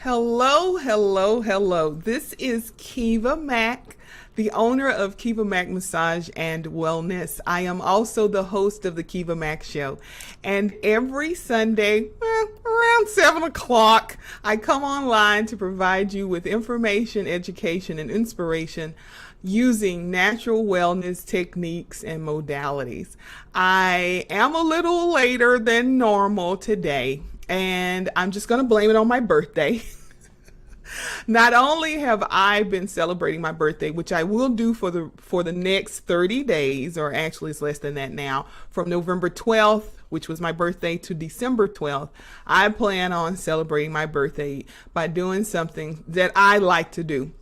Hello, hello, hello. This is Keva Mack, the owner of Keva Mack Massage and Wellness. I am also the host of the Keva Mack Show. And every Sunday, around 7 o'clock, I come online to provide you with information, education, and inspiration using natural wellness techniques and modalities. I am a little later than normal today, and I'm just going to blame it on my birthday. Not only have I been celebrating my birthday, which I will do for the next 30 days, or actually it's less than that now, from November 12th, which was my birthday, to December 12th, I plan on celebrating my birthday by doing something that I like to do.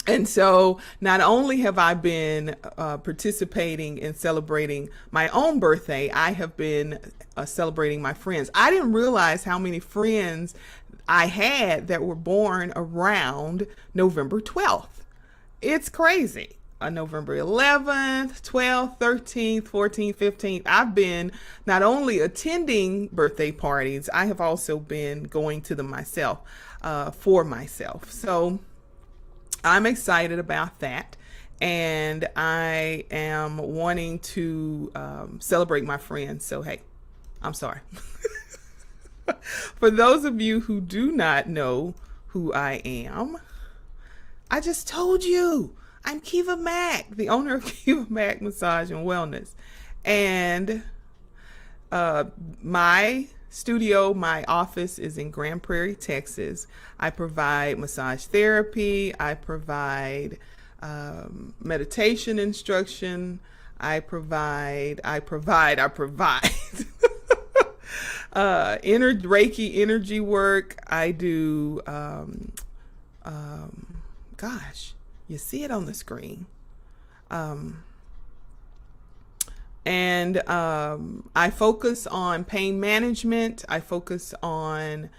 And so not only have I been participating in celebrating my own birthday, I have been celebrating my friends. I didn't realize how many friends I had that were born around November 12th. It's crazy. November 11th, 12th, 13th, 14th, 15th. I've been not only attending birthday parties, I have also been going to them myself, for myself. So I'm excited about that, and I am wanting to celebrate my friends. So, hey, I'm sorry. For those of you who do not know who I am, I just told you I'm Keva Mack, the owner of Keva Mack Massage and Wellness. And my studio, my office is in Grand Prairie, Texas. I provide massage therapy. I provide meditation instruction. I provide Reiki energy work. I do, gosh, you see it on the screen. And I focus on pain management. I focus on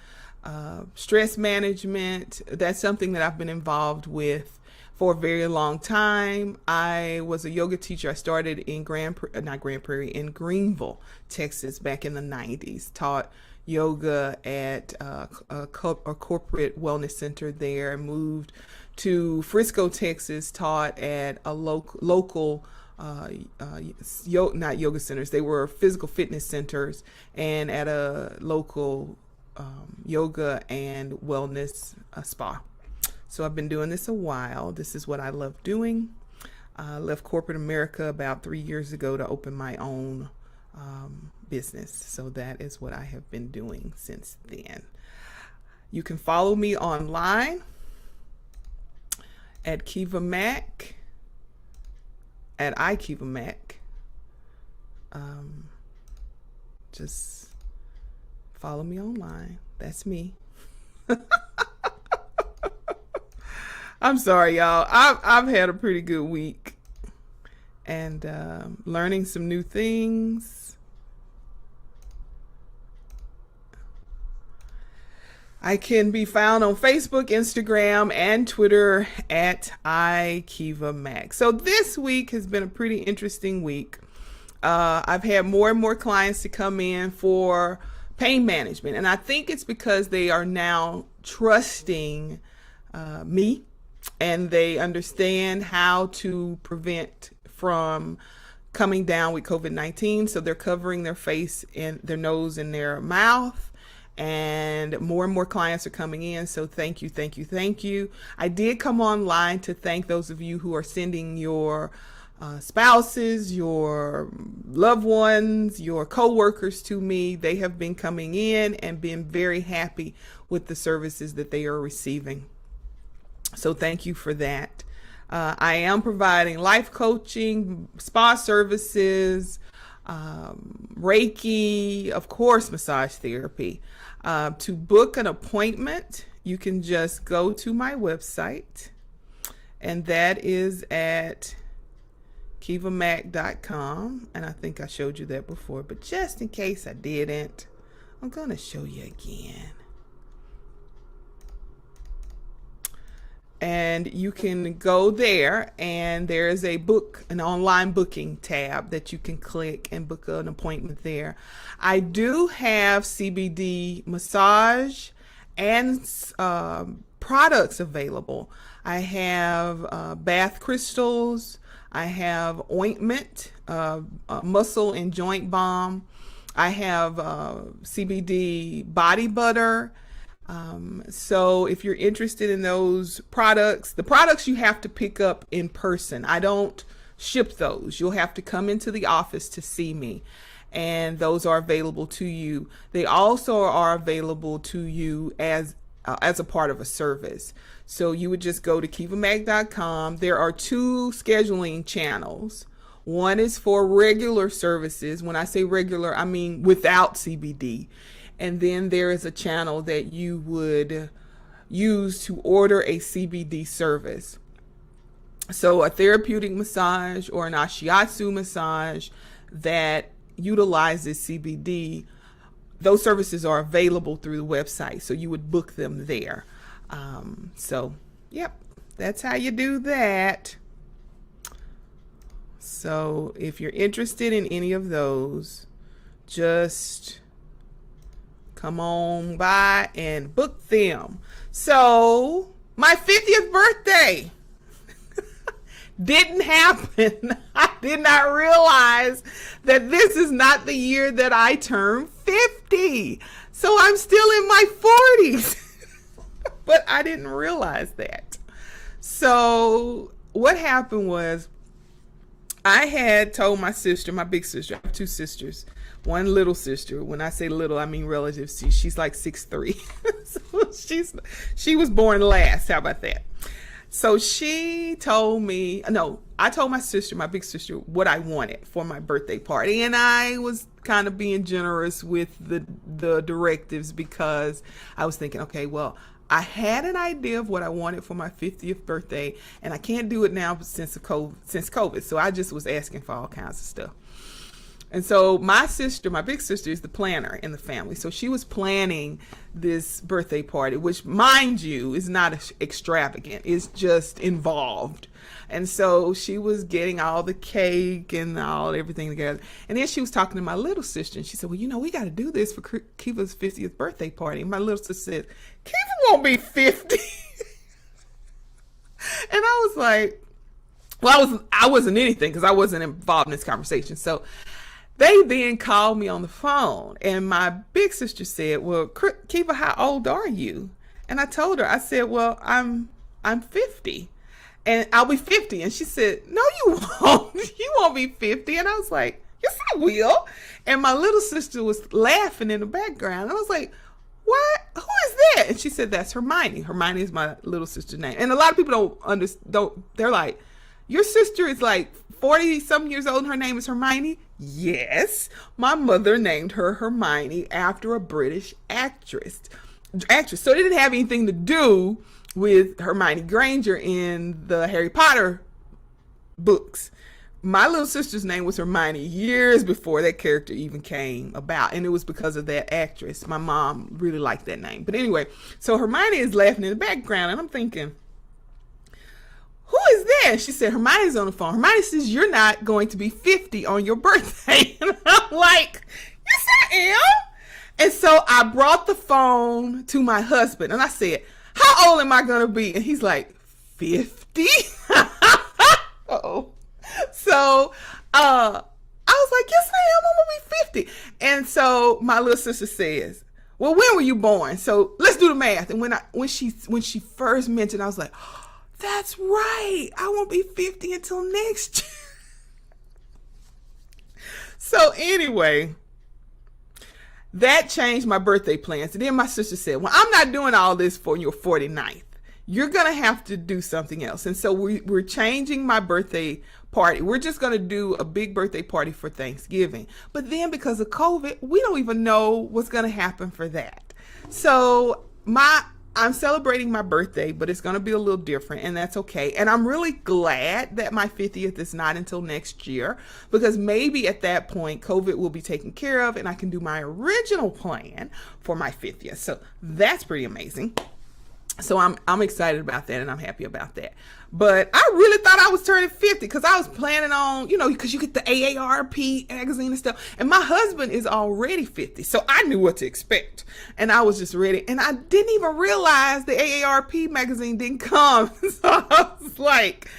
stress management. That's something that I've been involved with for a very long time. I was a yoga teacher. I started in in Greenville, Texas, back in the 90s. Taught yoga at a corporate wellness center there. I moved to Frisco, Texas, taught at a local not yoga centers, they were physical fitness centers, and at a local yoga and wellness spa. So I've been doing this a while. This is what I love doing. I left corporate America about 3 years ago to open my own business. So that is what I have been doing since then. You can follow me online at Keva Mack, at iKeva Mack. Just follow me online. That's me. I'm sorry, y'all. I've had a pretty good week, and learning some new things. I can be found on Facebook, Instagram, and Twitter at iKeva Mack. So this week has been a pretty interesting week. I've had more and more clients to come in for pain management, and I think it's because they are now trusting me, and they understand how to prevent from coming down with COVID-19. So they're covering their face and their nose and their mouth. And more clients are coming in. So thank you, thank you, thank you. I did come online to thank those of you who are sending your spouses, your loved ones, your co-workers to me. They have been coming in and been very happy with the services that they are receiving. So thank you for that. I am providing life coaching, spa services, Reiki, of course, massage therapy. To book an appointment, you can just go to my website, and that is at kevamack.com. And I think I showed you that before, but just in case I didn't, I'm going to show you again. And you can go there, and there is an online booking tab that you can click and book an appointment there. I do have CBD massage and products available. I have bath crystals. I have ointment, muscle and joint balm. I have CBD body butter. So if you're interested in those products, the products you have to pick up in person. I don't ship those. You'll have to come into the office to see me. And those are available to you. They also are available to you as a part of a service. So you would just go to kevamack.com. There are two scheduling channels. One is for regular services. When I say regular, I mean without CBD. And then there is a channel that you would use to order a CBD service. So a therapeutic massage or an ashiatsu massage that utilizes CBD, those services are available through the website. So you would book them there. Yep, that's how you do that. So if you're interested in any of those, just come on by and book them. So my 50th birthday didn't happen. I did not realize that this is not the year that I turned 50. So I'm still in my 40s. But I didn't realize that. So what happened was I had told my sister, my big sister, I have two sisters, one little sister. When I say little, I mean relative. She's like 6'3". So she was born last. How about that? So she told me, no, I told my sister, my big sister, what I wanted for my birthday party. And I was kind of being generous with the directives because I was thinking, okay, well, I had an idea of what I wanted for my 50th birthday, and I can't do it now since COVID. So I just was asking for all kinds of stuff. And so my sister, my big sister, is the planner in the family. So she was planning this birthday party, which, mind you, is not extravagant. It's just involved. And so she was getting all the cake and everything together. And then she was talking to my little sister, and she said, well, we got to do this for Keva's 50th birthday party. And my little sister said, Keva won't be 50. And I was like, well, I wasn't anything because I wasn't involved in this conversation. So they then called me on the phone, and my big sister said, well, Keva, how old are you? And I told her, I said, well, I'm 50 and I'll be 50. And she said, no, you won't. You won't be 50. And I was like, yes, I will. And my little sister was laughing in the background. And I was like, what? Who is that? And she said, that's Hermione. Hermione is my little sister's name. And a lot of people don't understand. They're like, your sister is like 40 some years old and her name is Hermione? Yes. My mother named her Hermione after a British actress. So it didn't have anything to do with Hermione Granger in the Harry Potter books. My little sister's name was Hermione years before that character even came about. And it was because of that actress. My mom really liked that name. But anyway, so Hermione is laughing in the background and I'm thinking, who is that? She said, Hermione's on the phone. Hermione says, you're not going to be 50 on your birthday. And I'm like, yes, I am. And so I brought the phone to my husband and I said, how old am I going to be? And he's like, 50? Uh-oh. So I was like, yes, I am. I'm going to be 50. And so my little sister says, well, when were you born? So let's do the math. And when she first mentioned, I was like, that's right. I won't be 50 until next year. So anyway, that changed my birthday plans. And then my sister said, well, I'm not doing all this for your 49th. You're going to have to do something else. And so we're changing my birthday party. We're just going to do a big birthday party for Thanksgiving. But then because of COVID, we don't even know what's going to happen for that. So I'm celebrating my birthday, but it's going to be a little different, and that's okay. And I'm really glad that my 50th is not until next year, because maybe at that point, COVID will be taken care of, and I can do my original plan for my 50th. So that's pretty amazing. So I'm excited about that, and I'm happy about that. But I really thought I was turning 50 because I was planning on, because you get the AARP magazine and stuff. And my husband is already 50, so I knew what to expect. And I was just ready. And I didn't even realize the AARP magazine didn't come. So I was like,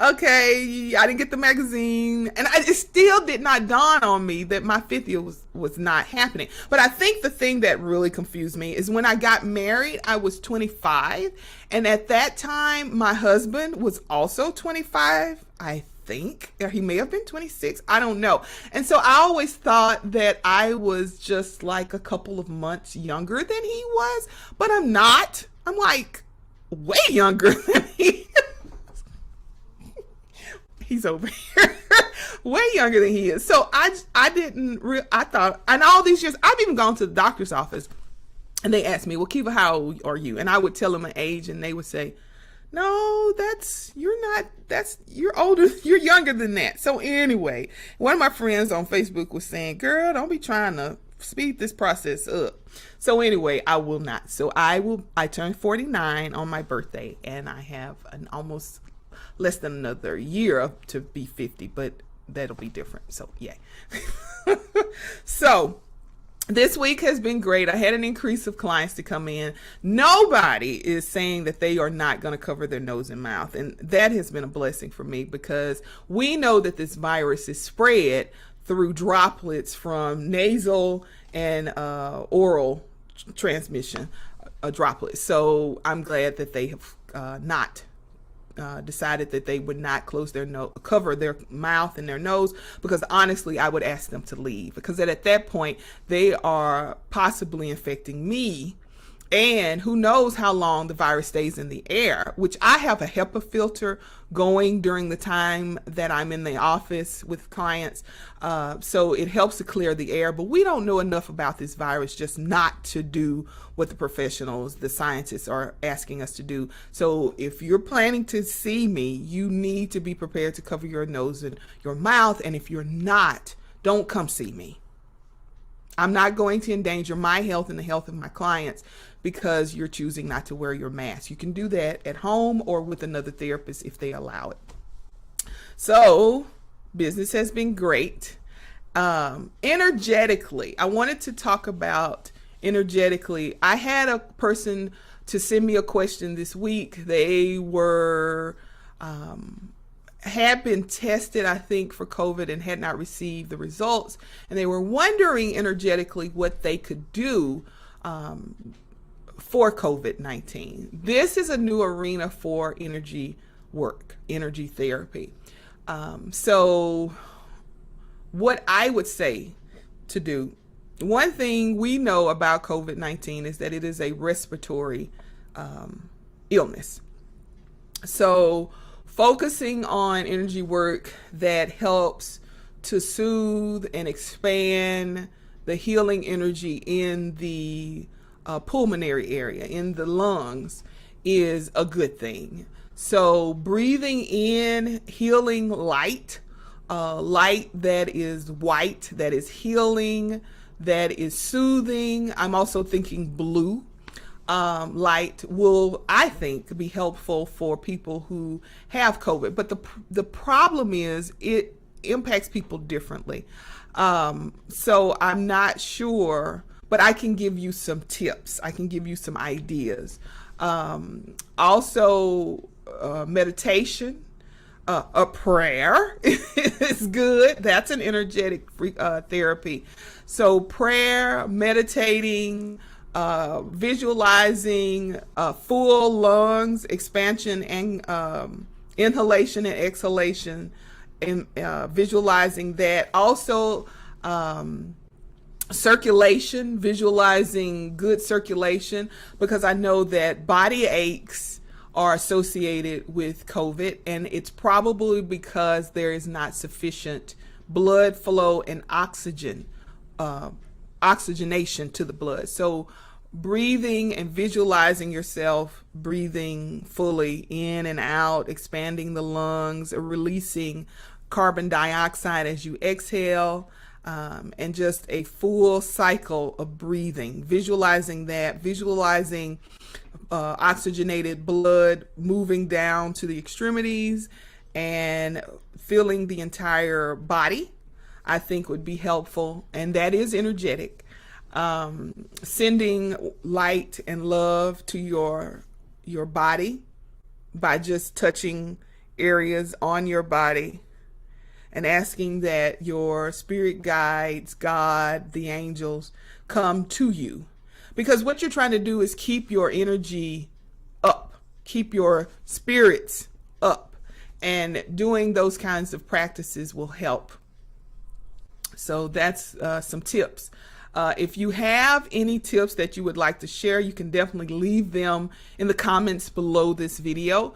okay, I didn't get the magazine, and it still did not dawn on me that my 50th was not happening. But I think the thing that really confused me is when I got married, I was 25, and at that time, my husband was also 25, I think, or he may have been 26, I don't know. And so I always thought that I was just like a couple of months younger than he was, but I'm not. I'm like way younger than he. He's over here way younger than he is. So I thought, and all these years, I've even gone to the doctor's office and they asked me, well, Keva, how old are you? And I would tell them an age and they would say, no, you're older, you're younger than that. So anyway, one of my friends on Facebook was saying, girl, don't be trying to speed this process up. So anyway, I will not. So I turned 49 on my birthday, and I have an almost less than another year to be 50, but that'll be different. So yeah. So this week has been great. I had an increase of clients to come in. Nobody is saying that they are not going to cover their nose and mouth. And that has been a blessing for me because we know that this virus is spread through droplets from nasal and oral transmission droplets. So I'm glad that they have not decided that they would not cover their mouth and their nose, because honestly, I would ask them to leave, because at that point, they are possibly infecting me, and who knows how long the virus stays in the air, which I have a HEPA filter going during the time that I'm in the office with clients. So it helps to clear the air, but we don't know enough about this virus just not to do what the professionals, the scientists are asking us to do. So if you're planning to see me, you need to be prepared to cover your nose and your mouth. And if you're not, don't come see me. I'm not going to endanger my health and the health of my clients because you're choosing not to wear your mask. You can do that at home or with another therapist if they allow it. So business has been great. Energetically, I wanted to talk about Energetically. I had a person to send me a question this week. They were had been tested, I think, for COVID and had not received the results. And they were wondering energetically what they could do for COVID-19. This is a new arena for energy work, energy therapy. So what I would say to do, one thing we know about COVID-19 is that it is a respiratory illness. So focusing on energy work that helps to soothe and expand the healing energy in the pulmonary area, in the lungs, is a good thing. So breathing in healing light, light that is white, that is healing, that is soothing. I'm also thinking blue. Light will, I think, be helpful for people who have COVID. But the problem is it impacts people differently. So I'm not sure, but I can give you some tips. I can give you some ideas. Also, meditation, a prayer is good. That's an energetic therapy. So prayer, meditating, visualizing full lungs expansion and inhalation and exhalation, and visualizing that. Also circulation, visualizing good circulation, because I know that body aches are associated with COVID, and it's probably because there is not sufficient blood flow and oxygenation to the blood. So breathing and visualizing yourself breathing fully in and out, expanding the lungs, releasing carbon dioxide as you exhale, and just a full cycle of breathing, visualizing that, visualizing oxygenated blood moving down to the extremities and filling the entire body, I think would be helpful. And that is energetic. Sending light and love to your body by just touching areas on your body and asking that your spirit guides, God, the angels, come to you. Because what you're trying to do is keep your energy up, keep your spirits up. And doing those kinds of practices will help. So that's some tips. If you have any tips that you would like to share, you can definitely leave them in the comments below this video,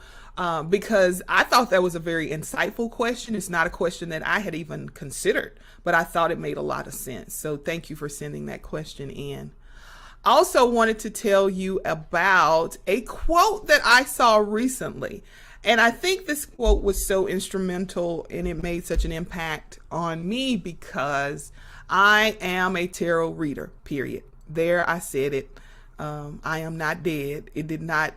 because I thought that was a very insightful question. It's not a question that I had even considered, but I thought it made a lot of sense. So thank you for sending that question in. I also wanted to tell you about a quote that I saw recently. And I think this quote was so instrumental and it made such an impact on me because I am a tarot reader, period. There, I said it. I am not dead. It did not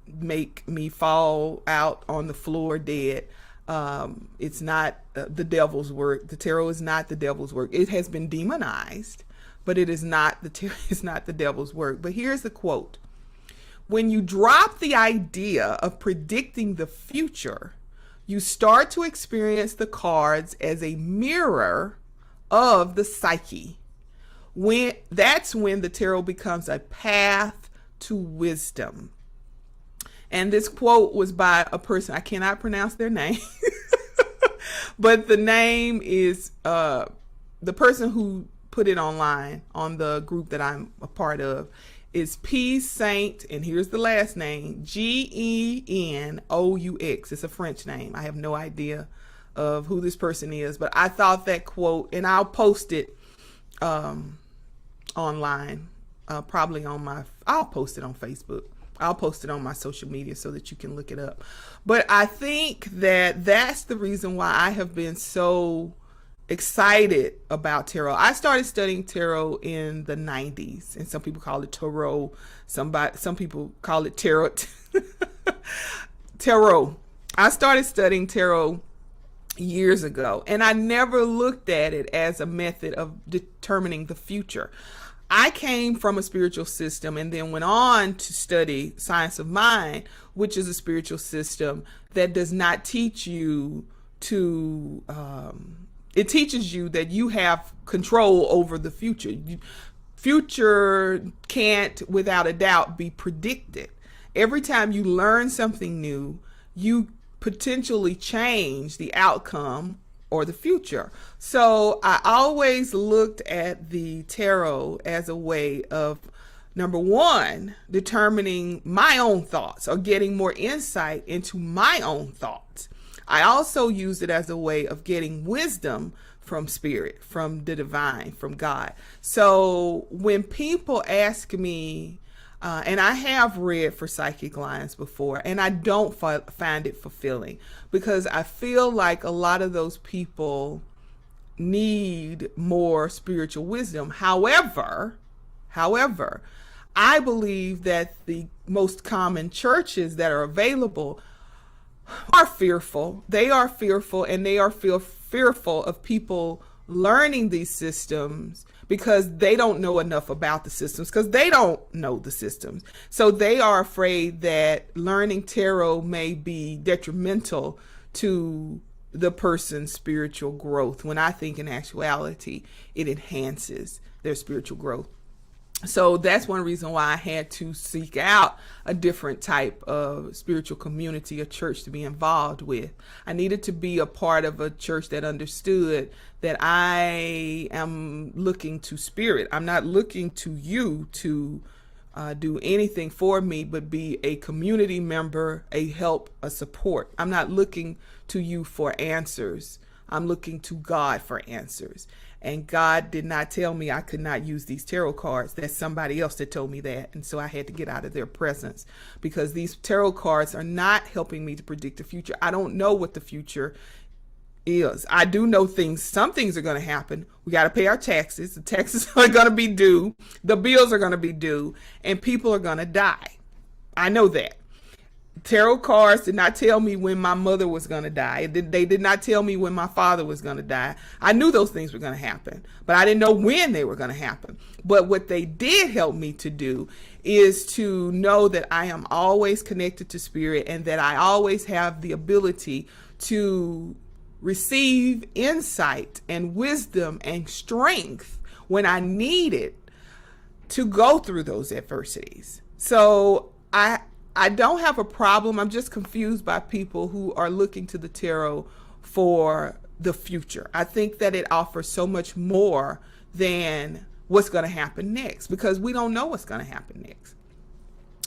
make me fall out on the floor dead. It's not the devil's work. The tarot is not the devil's work. It has been demonized, but it is not it's not the devil's work. But here's the quote. When you drop the idea of predicting the future, you start to experience the cards as a mirror of the psyche. That's when the tarot becomes a path to wisdom. And this quote was by a person, I cannot pronounce their name, but the name is the person who put it online on the group that I'm a part of is P. Saint, and here's the last name, Genoux. It's a French name. I have no idea of who this person is, but I thought that quote, and I'll post it online, probably I'll post it on Facebook. I'll post it on my social media so that you can look it up. But I think that that's the reason why I have been so excited about tarot. I started studying tarot in the 90s, and some people call it tarot. Some people call it tarot. Tarot. I started studying tarot years ago, and I never looked at it as a method of determining the future. I came from a spiritual system and then went on to study science of mind, which is a spiritual system that does not teach you to it teaches you that you have control over the future. Future can't, without a doubt, be predicted. Every time you learn something new, you potentially change the outcome or the future. So I always looked at the tarot as a way of, number one, determining my own thoughts or getting more insight into my own thoughts. I also use it as a way of getting wisdom from spirit, from the divine, from God. So when people ask me, and I have read for psychic lines before, and I don't find it fulfilling because I feel like a lot of those people need more spiritual wisdom. However, I believe that the most common churches that are available are fearful. They are fearful, and they are fearful of people learning these systems because they don't know enough about the systems, because they don't know the systems. So they are afraid that learning tarot may be detrimental to the person's spiritual growth, when I think in actuality it enhances their spiritual growth. So that's one reason why I had to seek out a different type of spiritual community, a church to be involved with. I needed to be a part of a church that understood that I am looking to spirit. I'm not looking to you to do anything for me, but be a community member, a help, a support. I'm not looking to you for answers. I'm looking to God for answers. And God did not tell me I could not use these tarot cards. That's somebody else that told me that. And so I had to get out of their presence, because these tarot cards are not helping me to predict the future. I don't know what the future is. I do know some things are going to happen. We got to pay our taxes. The taxes are going to be due. The bills are going to be due, and people are going to die. I know that. Tarot cards did not tell me when my mother was going to die. They did not tell me when my father was going to die. I knew those things were going to happen, but I didn't know when they were going to happen. But what they did help me to do is to know that I am always connected to spirit, and that I always have the ability to receive insight and wisdom and strength when I need it to go through those adversities. So I don't have a problem. I'm just confused by people who are looking to the tarot for the future. I think that it offers so much more than what's going to happen next, because we don't know what's going to happen next.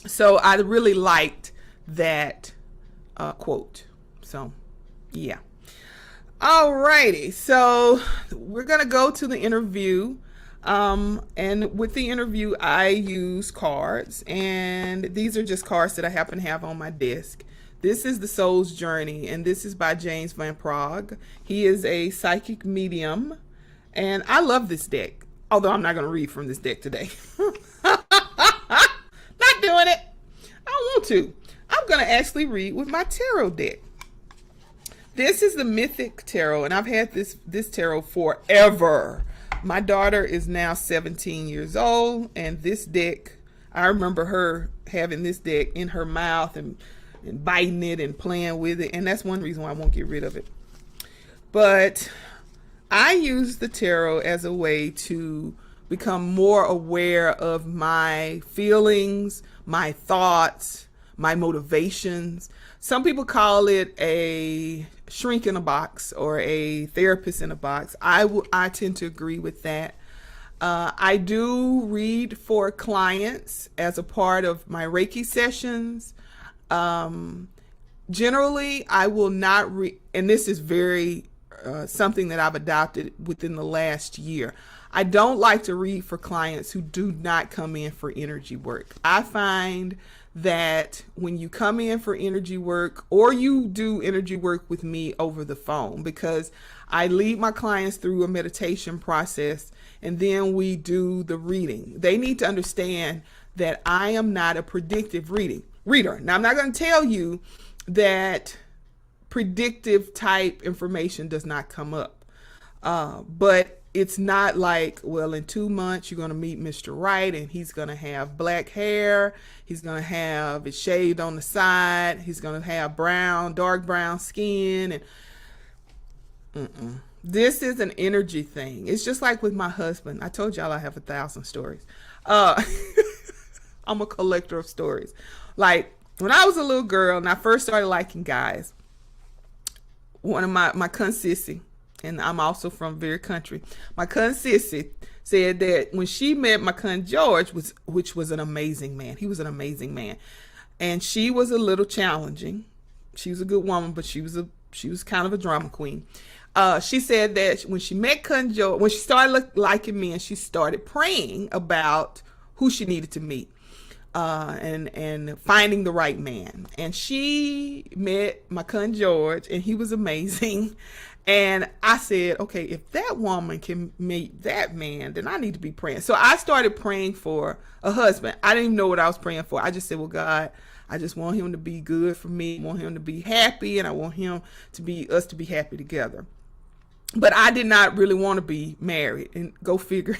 So I really liked that quote. So, yeah. All righty. So we're going to go to the interview. And with the interview, I use cards, and these are just cards that I happen to have on my desk. This is The Soul's Journey, and this is by James Van Praagh. He is a psychic medium, and I love this deck, although I'm not going to read from this deck today. Not doing it. I don't want to. I'm going to actually read with my tarot deck. This is the Mythic Tarot, and I've had this tarot forever. My daughter is now 17 years old, and this deck, I remember her having this deck in her mouth and biting it and playing with it, and that's one reason why I won't get rid of it. But I use the tarot as a way to become more aware of my feelings, my thoughts, my motivations. Some people call it a shrink in a box or a therapist in a box. I tend to agree with that. I do read for clients as a part of my Reiki sessions. Generally, I will not read, and this is very something that I've adopted within the last year. I don't like to read for clients who do not come in for energy work. I find that when you come in for energy work, or you do energy work with me over the phone, because I lead my clients through a meditation process, and then we do the reading. They need to understand that I am not a predictive reader. Now, I'm not going to tell you that predictive type information does not come up, but it's not like, well, in 2 months you're going to meet Mr. Right, and he's going to have black hair, he's going to have it shaved on the side, he's going to have dark brown skin, and this is an energy thing. It's just like with my husband. I told y'all I have 1,000 stories. I'm a collector of stories. Like when I was a little girl and I first started liking guys, one of my cousin Sissy, and I'm also from very country, my cousin Sissy said that when she met my cousin George, which was an amazing man. He was an amazing man. And she was a little challenging. She was a good woman, but she was kind of a drama queen. She said that when she met cousin George, when she started liking me, and she started praying about who she needed to meet, and finding the right man. And she met my cousin George, and he was amazing. And I said, okay, if that woman can meet that man, then I need to be praying. So I started praying for a husband. I didn't even know what I was praying for. I just said, well, God, I just want him to be good for me. I want him to be happy, and I want us to be happy together. But I did not really want to be married, and go figure.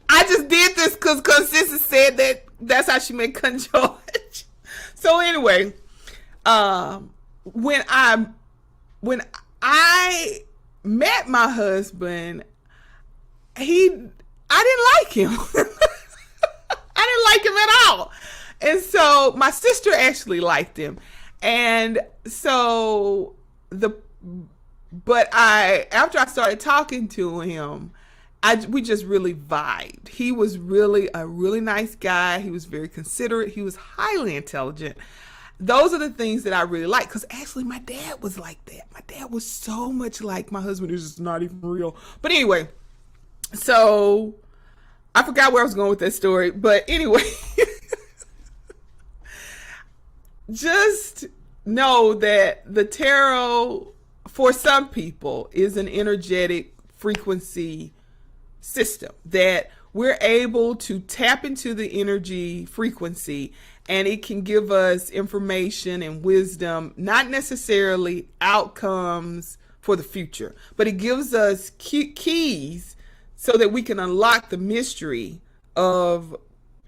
I just did this because Sister said that's how she met cousin George. So anyway, when I met my husband, I didn't like him. I didn't like him at all. And so my sister actually liked him. And so after I started talking to him, we just really vibed. He was really a really nice guy. He was very considerate. He was highly intelligent. Those are the things that I really like, because actually my dad was like that. My dad was so much like my husband. Is just not even real. But anyway, so I forgot where I was going with that story. But anyway, just know that the tarot, for some people, is an energetic frequency system that we're able to tap into the energy frequency, and it can give us information and wisdom, not necessarily outcomes for the future, but it gives us keys so that we can unlock the mystery of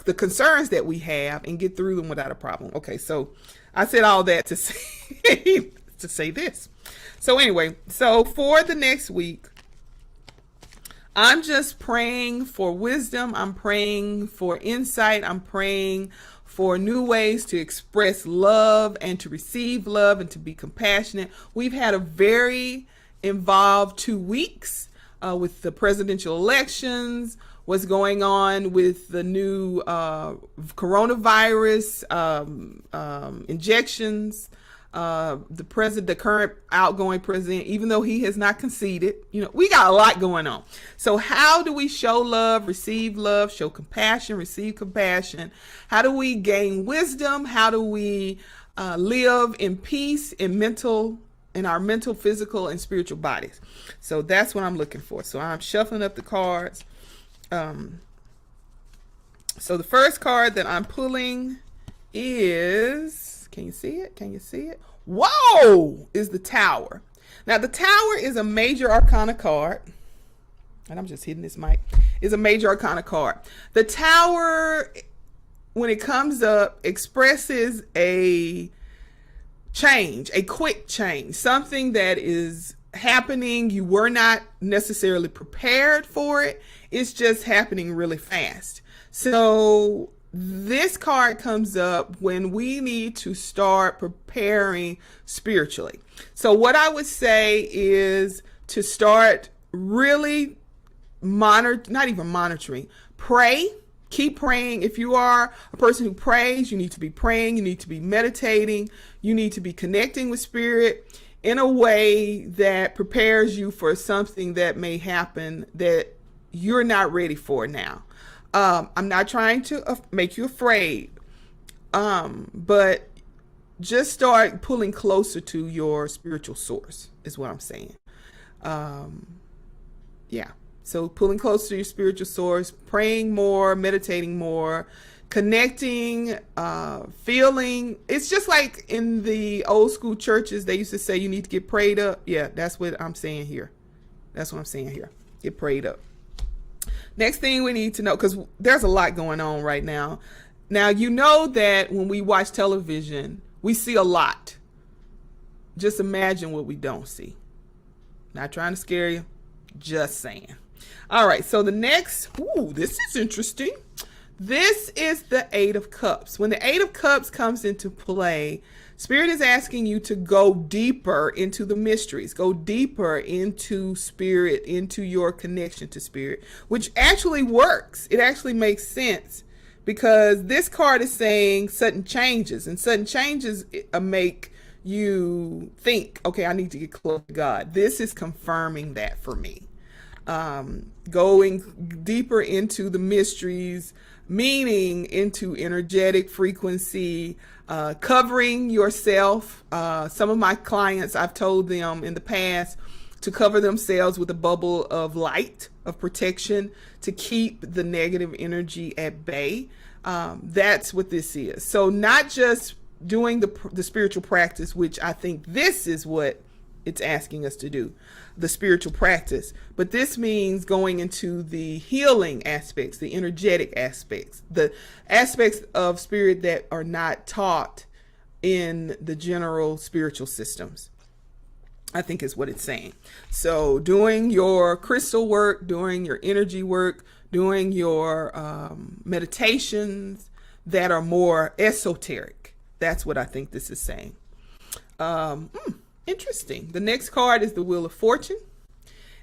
the concerns that we have and get through them without a problem. Okay, so I said all that to say to say this. So anyway, so for the next week, I'm just praying for wisdom. I'm praying for insight. I'm praying for new ways to express love and to receive love and to be compassionate. We've had a very involved 2 weeks with the presidential elections, what's going on with the new coronavirus injections. The current outgoing president, even though he has not conceded, we got a lot going on. So how do we show love, show compassion, receive compassion? How do we gain wisdom? How do we live in peace in our mental, physical, and spiritual bodies? So that's what I'm looking for. So I'm shuffling up the cards. So the first card that I'm pulling is, can you see it? Can you see it? Whoa! Is the Tower. Now the Tower is a major arcana card. And I'm just hitting this mic. Is a major arcana card. The Tower, when it comes up, expresses a change, a quick change, something that is happening. You were not necessarily prepared for it. It's just happening really fast. So this card comes up when we need to start preparing spiritually. So what I would say is to start really not even monitoring, pray. Keep praying. If you are a person who prays, you need to be praying. You need to be meditating. You need to be connecting with spirit in a way that prepares you for something that may happen that you're not ready for now. I'm not trying to make you afraid, but just start pulling closer to your spiritual source is what I'm saying. Yeah. So pulling closer to your spiritual source, praying more, meditating more, connecting, feeling. It's just like in the old school churches, they used to say you need to get prayed up. Yeah, that's what I'm saying here. That's what I'm saying here. Get prayed up. Next thing we need to know, because there's a lot going on right now. Now, you know that when we watch television, we see a lot. Just imagine what we don't see. Not trying to scare you, just saying. All right, so the next, this is interesting. This is the Eight of Cups. When the Eight of Cups comes into play, Spirit is asking you to go deeper into the mysteries, go deeper into spirit, into your connection to spirit, which actually works. It actually makes sense because this card is saying sudden changes, and sudden changes make you think, okay, I need to get close to God. This is confirming that for me. Going deeper into the mysteries, meaning into energetic frequency, covering yourself. Some of my clients, I've told them in the past to cover themselves with a bubble of light, of protection, to keep the negative energy at bay. That's what this is. So not just doing the spiritual practice, which I think this is what it's asking us to do, the spiritual practice. But this means going into the healing aspects, the energetic aspects, the aspects of spirit that are not taught in the general spiritual systems, I think is what it's saying. So doing your crystal work, doing your energy work, doing your meditations that are more esoteric. That's what I think this is saying. Interesting. The next card is the Wheel of Fortune.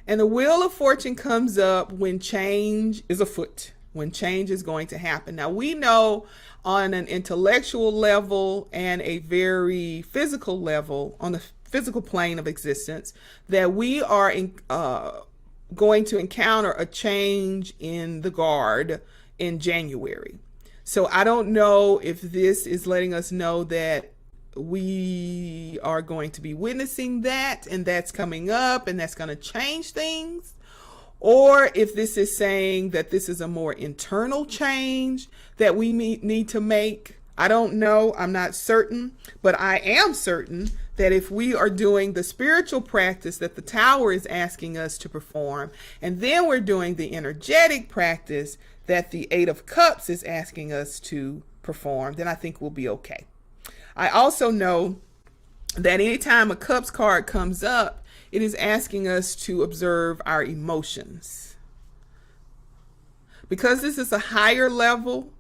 And the Wheel of Fortune comes up when change is afoot, when change is going to happen. Now, we know on an intellectual level and a very physical level, on the physical plane of existence, that we are going to encounter a change in the guard in January. So I don't know if this is letting us know that we are going to be witnessing that, and that's coming up, and that's going to change things, or if this is saying that this is a more internal change that we need to make. I don't know. I'm not certain, but I am certain that if we are doing the spiritual practice that the tower is asking us to perform, and then we're doing the energetic practice that the Eight of Cups is asking us to perform, then I think we'll be okay. I also know that anytime a Cups card comes up, it is asking us to observe our emotions. Because this is a higher level,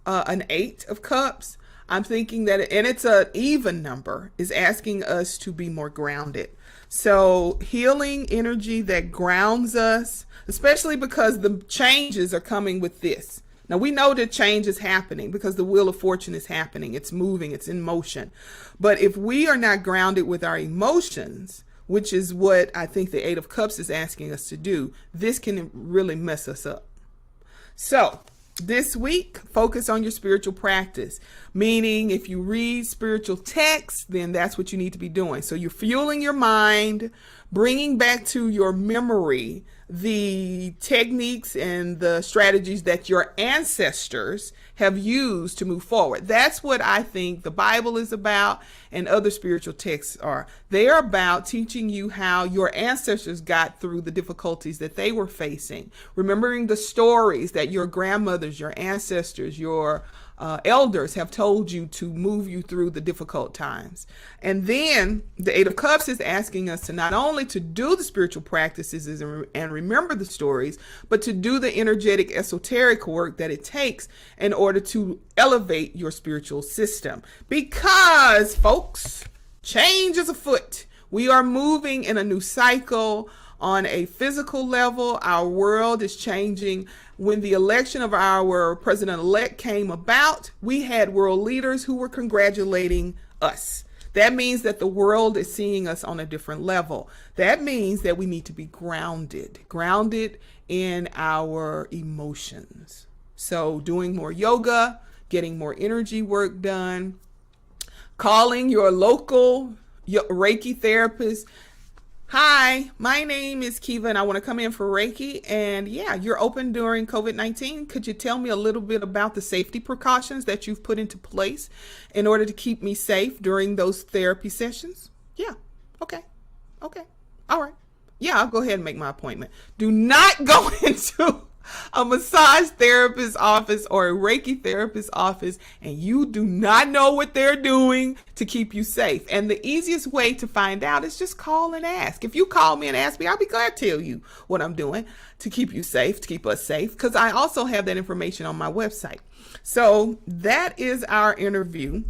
an Eight of Cups, I'm thinking that, and it's an even number, is asking us to be more grounded. So healing energy that grounds us, especially because the changes are coming with this. Now we know that change is happening because the wheel of fortune is happening. It's moving, it's in motion. But if we are not grounded with our emotions, which is what I think the Eight of Cups is asking us to do, this can really mess us up. So this week, focus on your spiritual practice, meaning if you read spiritual texts, then that's what you need to be doing. So you're fueling your mind, bringing back to your memory the techniques and the strategies that your ancestors have used to move forward. That's what I think the Bible is about, and other spiritual texts are. They are about teaching you how your ancestors got through the difficulties that they were facing, remembering the stories that your grandmothers, your ancestors, your elders have told you to move you through the difficult times. And then the Eight of Cups is asking us to not only to do the spiritual practices and remember the stories, but to do the energetic esoteric work that it takes in order to elevate your spiritual system. Because, folks, change is afoot. We are moving in a new cycle. On a physical level, our world is changing. When the election of our president-elect came about, we had world leaders who were congratulating us. That means that the world is seeing us on a different level. That means that we need to be grounded in our emotions. So doing more yoga, getting more energy work done, calling your local Reiki therapist. Hi, my name is Keva and I want to come in for Reiki. And yeah, you're open during COVID-19. Could you tell me a little bit about the safety precautions that you've put into place in order to keep me safe during those therapy sessions? Yeah. Okay. All right. Yeah, I'll go ahead and make my appointment. Do not go into a massage therapist's office or a Reiki therapist's office and you do not know what they're doing to keep you safe. And the easiest way to find out is just call and ask. If you call me and ask me, I'll be glad to tell you what I'm doing to keep you safe, to keep us safe, because I also have that information on my website. So that is our interview.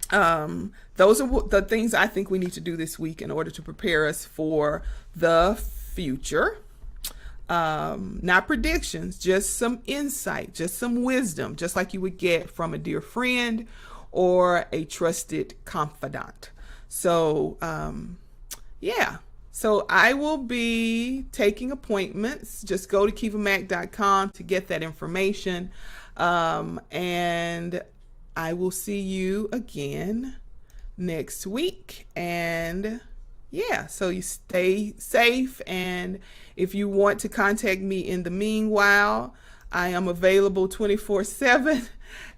Those are the things I think we need to do this week in order to prepare us for the future. Not predictions, just some insight, just some wisdom, just like you would get from a dear friend or a trusted confidant. So, so I will be taking appointments. Just go to KevaMack.com to get that information. And I will see you again next week. And yeah, so you stay safe, and if you want to contact me in the meanwhile, I am available 24/7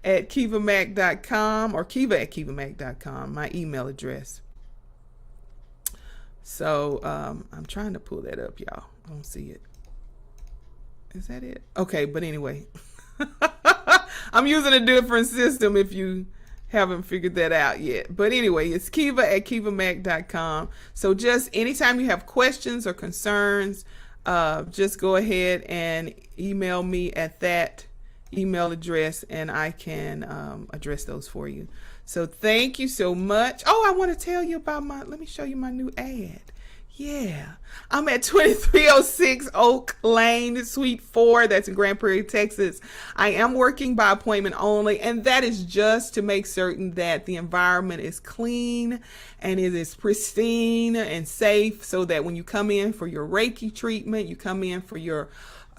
at KevaMack.com or Keva@KevaMack.com, my email address. So I'm trying to pull that up, y'all. I don't see it. Is that it? Okay, but anyway, I'm using a different system if you haven't figured that out yet. But anyway, it's Keva@KevaMack.com. So just anytime you have questions or concerns, just go ahead and email me at that email address and I can address those for you. So thank you so much. Oh, I want to tell you about let me show you my new ad. Yeah, I'm at 2306 Oak Lane, Suite 4. That's in Grand Prairie, Texas. I am working by appointment only, and that is just to make certain that the environment is clean and it is pristine and safe, so that when you come in for your Reiki treatment, you come in for your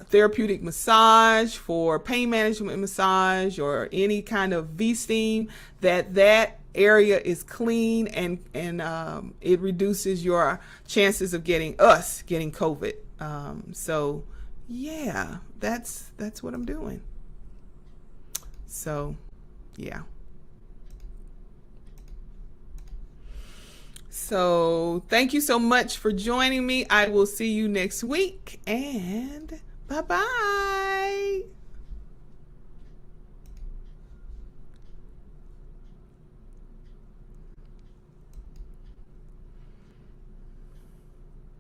therapeutic massage, for pain management massage, or any kind of V-steam, that area is clean, and it reduces your chances of getting COVID. So yeah, that's what I'm doing. So yeah. So thank you so much for joining me. I will see you next week, and bye bye.